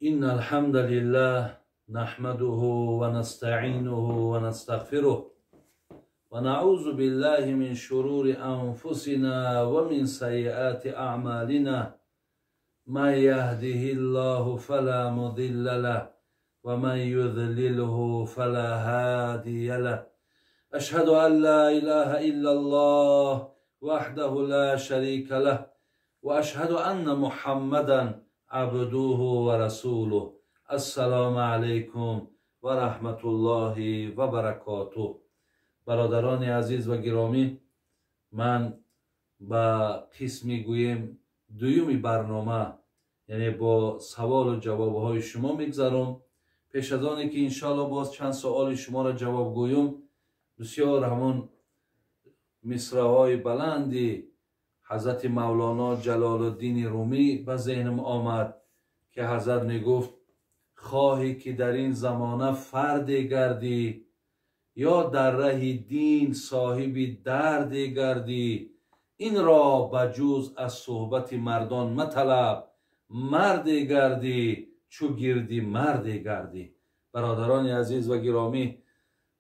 إن الحمد لله نحمده ونستعينه ونستغفره ونعوذ بالله من شرور أنفسنا ومن سيئات أعمالنا من يهده الله فلا مضل له ومن يضلله فلا هادي له أشهد أن لا إله إلا الله وحده لا شريك له وأشهد أن محمدا عبده ورسوله. السلام علیکم و رحمت الله و برکاته. برادران عزیز و گرامی، من با قسمی گویم دویمی برنامه، یعنی با سوال و جواب های شما میگذارم. پیش از آنی که انشاءالله باز چند سوال شما را جواب گویم، بسیار همون مصرع‌های بلندی حضرت مولانا جلال الدین رومی به ذهنم آمد که حضرت می گفت خواهی که در این زمانه فرد گردی یا در ره دین صاحب درد گردی، این را بجوز از صحبت مردان مطلب، مرد گردی چو گردی مرد گردی. برادران عزیز و گرامی،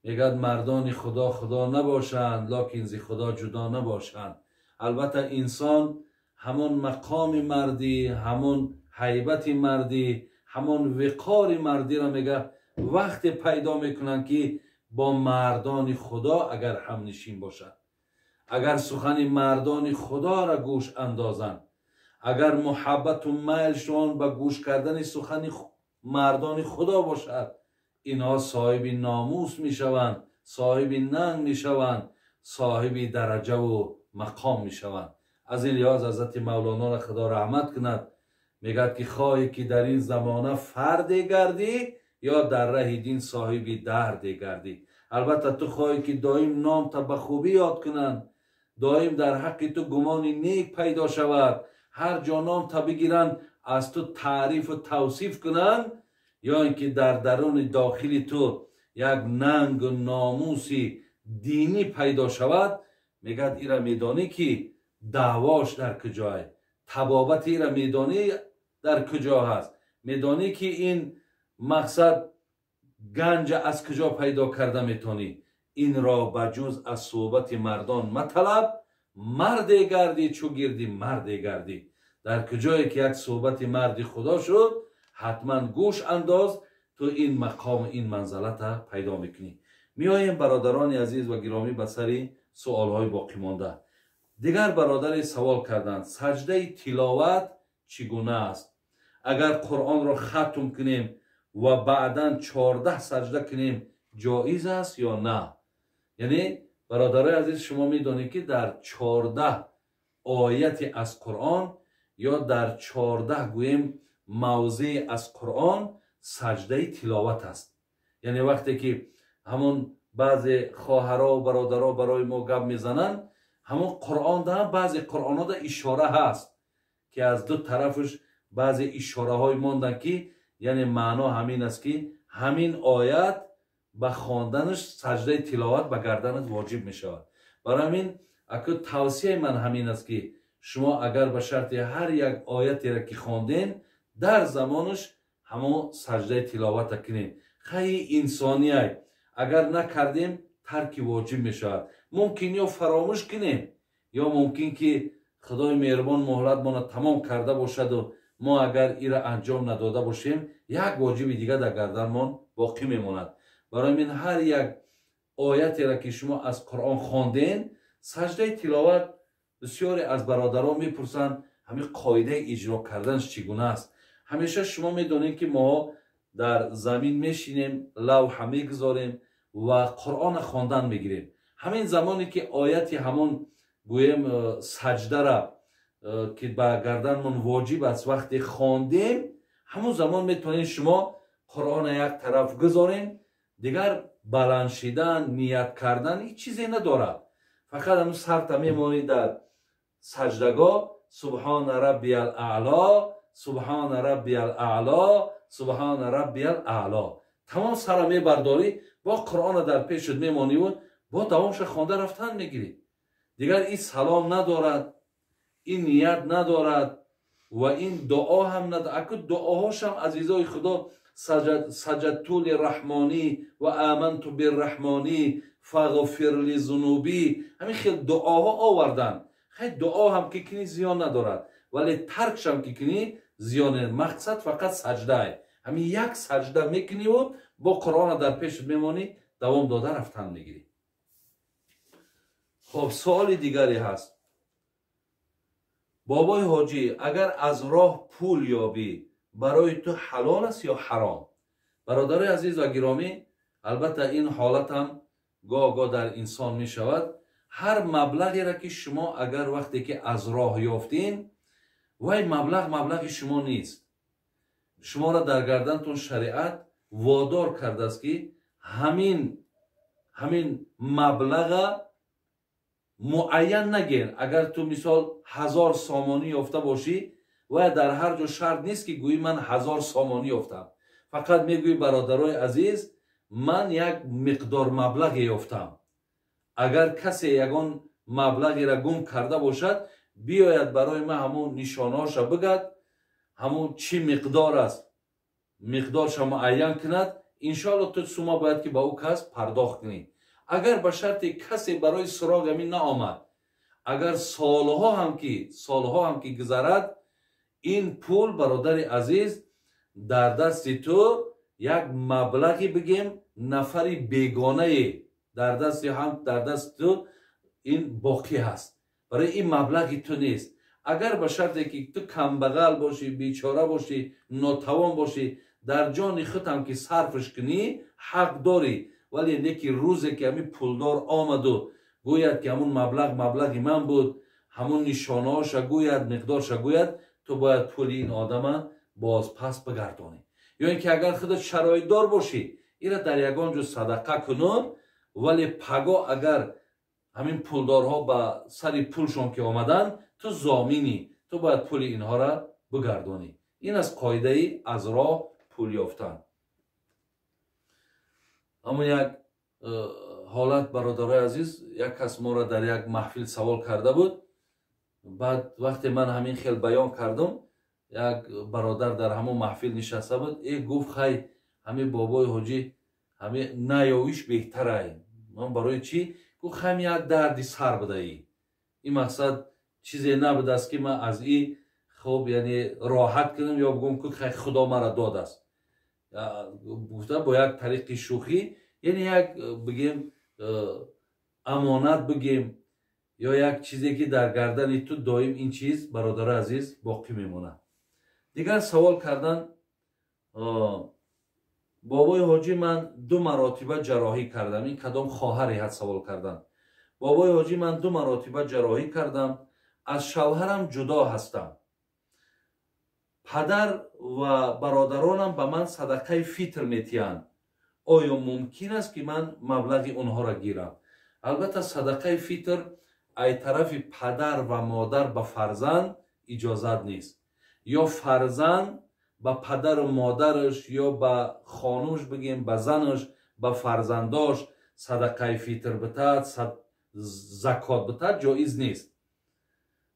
میگد مردان خدا خدا نباشند لکن زی خدا جدا نباشند. البته انسان همون مقام مردی، همون هیبت مردی، همون وقار مردی را میگه وقت پیدا میکنن که با مردان خدا اگر هم نشین باشد، اگر سخن مردان خدا را گوش اندازن، اگر محبت و میلشان به گوش کردن سخن مردان خدا باشد، اینها صاحب ناموس میشوند، صاحب ننگ میشوند، صاحب درجه و مقام میشوند. از این لحاظ حضرت مولانا را خدا رحمت کند، میگد که خواهی که در این زمانه فرد گردی یا در ره دین صاحب درد گردی. البته تو خواهی که دائم نام تا به خوبی یاد کنند، دائم در حق تو گمان نیک پیدا شود، هر جا نام تا بگیرند از تو تعریف و توصیف کنند، یا اینکه در درون داخلی تو یک ننگ و ناموسی دینی پیدا شود، میگد ایرا میدانی که دعواش در کجای، طبابت ایرا میدانی در کجا هست، میدانی که این مقصد گنج از کجا پیدا کرده میتونی. این را بجوز از صحبت مردان مطلب، مرد گردی چو گردی مرد گردی. در کجایی که یک صحبت مردی خدا شد، حتما گوش انداز، تو این مقام این منزلت پیدا میکنی. میاییم برادران عزیز و گرامی به سر سوال های باقی مانده. دیگر برادر سوال کردند سجده تلاوت چگونه است؟ اگر قرآن را ختم کنیم و بعدا 14 سجده کنیم جایز است یا نه؟ یعنی برادر عزیز، شما میدونید که در 14 آیت از قرآن یا در 14 گویم موضع از قرآن سجده تلاوت است. یعنی وقتی که همون بعضی خواهرها و برادرها برای ما گپ میزنن، همون قرآن ده بعضی قرآن ها ده اشاره هست که از دو طرفش بعضی اشاره های ماندن که یعنی معنا همین است که همین آیت به خواندنش سجده تلاوت به گردنت واجب می شود. برای همین اکو توصیه من همین است که شما اگر به شرط هر یک آیتی را که خواندین در زمانش همون سجده تلاوت کنین. خیلی انسانیه، اگر نکردیم ترک واجب می شود. ممکن یا فراموش کنیم یا ممکن که خدای مهربان مهلت ما تمام کرده باشد و ما اگر ای را انجام نداده باشیم یک واجب دیگه در گردنمان باقی میماند. برای من هر یک آیتی را که شما از قرآن خواندین سجده تلاوت، بسیاری از برادران میپرسند همین قاعده اجرا کردنش چگونه است؟ همیشه شما میدونید که ما در زمین میشینیم، لوح میگذاریم و قرآن خواندن میگیریم. همین زمانی که آیتی همون گویم سجده را که به گردنمون واجب است وقتی خواندیم، همون زمان میتونید شما قرآن یک طرف گذارین، دیگر بلند شدن نیت کردن هیچ چیزی نداره، فقط همون سر میمونید در سجدگاه سبحان ربی الاعلا سبحان ربی الاعلا سبحان ربی الاعلا، تمام سر میبرداری با قرآن در پیشت میمانی و با دوامش خوانده رفتن میگیری. دیگر این سلام ندارد، این نیت ندارد و این دعا هم نداره. اکو دعاهاش هم عزیزای خدا سجدت للرحمانی و آمنت بالرحمانی فغفر لی ذنوبی، همین خیلی دعاها آوردن. خیلی دعا هم که کنی زیان ندارد، ولی ترکش هم که کنی زیانه. مقصد فقط سجده ای. همین یک سجده میکنی و با قرآن در پیش میمانی، دوام داده رفتن میگیری. خب سوال دیگری هست. بابای حاجی، اگر از راه پول یابی برای تو حلال است یا حرام؟ برادر عزیز و گرامی، البته این حالت هم گاه در انسان می شود. هر مبلغی را که شما اگر وقتی که از راه یافتین، وای مبلغ شما نیست. شما را در گردنتون شریعت وادار کرده است که همین مبلغ معین نگیر. اگر تو مثال 1000 سامانی یافته باشی و در هر جا شرط نیست که گویی من 1000 سامانی یافتم. فقط میگویی برادرای عزیز من یک مقدار مبلغ یافتم. اگر کسی یگان مبلغی را گم کرده باشد، بیاید برای من همون نشانهاش بگد، همون چی مقدار است مقدارش معین کند. انشاءالله تو سوما باید که با او کس پرداخت کنی. اگر به شرط کسی برای سراغ همین نآمد، اگر سالها هم که گذرد، این پول برادر عزیز در دست تو یک مبلغی بگیم نفری بیگانه در دست تو این باقی هست، برای این مبلغی تو نیست. اگر به شرطی که تو کمبغل باشی، بیچاره باشی، ناتوان باشی، در جان خود هم که صرفش کنی حق داری. ولی نیکی روزی که همین پولدار آمد و گوید که همون مبلغی من بود، همون نشانهاش گوید، مقدارش گوید، تو باید پول این آدم باز پس بگردانی. یا اینکه اگر خودت شرایط دار باشی، اینا در یگان جو صدقه کنون، ولی پگا اگر همین پولدارها به سری پولشون که آمدن، تو ضامنی، تو باید پول اینها را بگردانی. این از قاعده ای از راه پول یافتن. اما یک حالت برادرای عزیز، یک کس ما را در یک محفل سوال کرده بود. بعد وقتی من همین خیلی بیان کردم، یک برادر در همون محفل نشسته بود. ای گفت خی همین بابای حاجی همین نیاویش بهتره. من برای چی؟ گفت خیلی یک دردی سر بده ای. این مقصد چیزی نبوده است که من از این خوب یعنی راحت کنم یا بگم که خیلی خدا مرا داد است. گفته با یک طریق شوخی، یعنی یک بگیم امانت بگیم یا یک چیزی که در گردن تو دائم این چیز برادر عزیز باقی میمونه. دیگر سوال کردن بابای حاجی من 2 مراتبه جراحی کردم. این کدام خواهری هست سوال کردن. بابای حاجی من 2 مراتبه جراحی کردم، از شوهرم جدا هستم. پدر و برادرانم به من صدقه فطر میتیند. آیا ممکن است که من مبلغ اونها را گیرم؟ البته صدقه فطر ای طرف پدر و مادر به فرزند اجازت نیست، یا فرزند به پدر و مادرش یا به خانوش بگیم به زنش به فرزنداش صدقه فطر بتد، زکات بتد جایز نیست.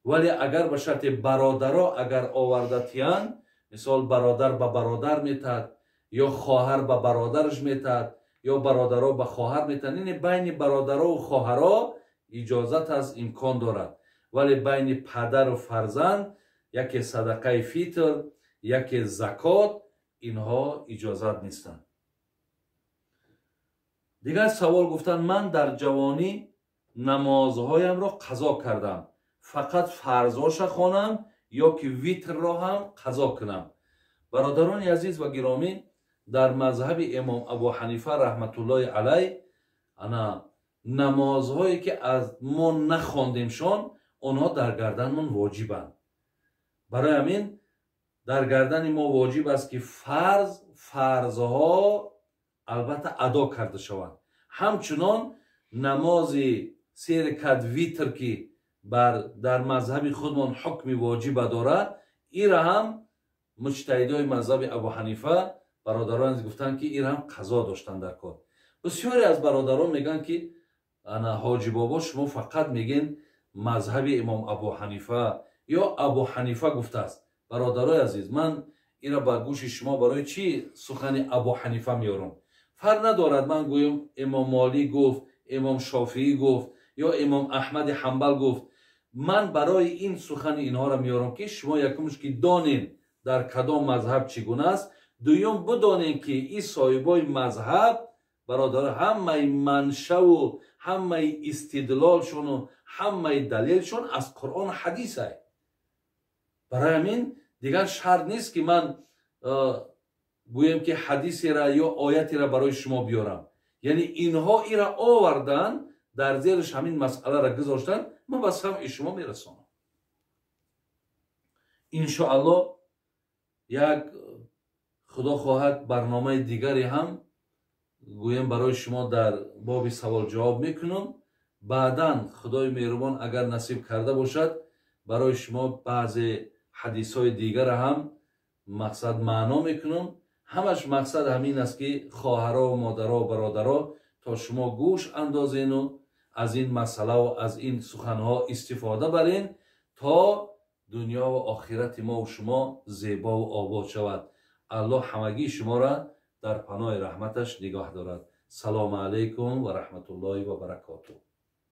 ولی اگر به شرط برادرها اگر آورده تیان، مثال برادر به برادر میتد یا خواهر به برادرش میتد یا برادرها به خواهر میتد، این بین برادرها و خواهرها اجازت از امکان دارد. ولی بین پدر و فرزند یکی صدقه فطر یکی زکات اینها اجازت نیستند. دیگر سوال گفتن من در جوانی نمازهایم را قضا کردم، فقط فرضاش خوانم یا که ویتر را هم قضا کنم؟ برادران عزیز و گرامی، در مذهب امام ابو حنیفه رحمت الله علیه نمازهایی که از ما نخواندیمشان آنها در گردن من واجبند. برای همین در گردن ما واجب است که فرضها البته ادا کرده شوند. همچنان نماز 3 رکعت ویتر که در مذهب خودمان حکم واجب دارد، این را هم مجتهدای مذهب ابو حنیفه برادران گفتن که این را هم قضا داشتن در کار. بسیاری از برادران میگن که حاجی بابا شما فقط میگین مذهب امام ابو حنیفه یا ابو حنیفه گفته است. برادرای عزیز، من اینا با گوش شما برای چی سخن ابو حنیفه میارم؟ فرق ندارد من گویم امام مالی گفت، امام شافعی گفت یا امام احمد حنبل گفت. من برای این سخن اینها را میارم که شما یکمش که دانین در کدام مذهب چگونه است، دویم بدانین که این صاحبای مذهب برادر همه منشأ و همه استدلالشون و همه دلیلشون از قرآن حدیث است. برای همین دیگر شرط نیست که من گویم که حدیثی را یا آیتی را برای شما بیارم. یعنی اینها ای را آوردن، در زیرش همین مسئله را گذاشتن، من بس هم شما میرسانم. انشاءالله یک خدا خواهد برنامه دیگری هم گویم برای شما در باب سوال جواب میکنم. بعداً خدای مهربان اگر نصیب کرده باشد برای شما بعضی حدیث های دیگر هم مقصد معنا میکنم. همش مقصد همین است که خواهرها و مادرها و برادرها تا شما گوش اندازین و از این مسئله و از این سخنها استفاده برین تا دنیا و آخرت ما و شما زیبا و آباد شود. الله همگی شما را در پناه رحمتش نگاه دارد. سلام علیکم و رحمت الله و برکاته.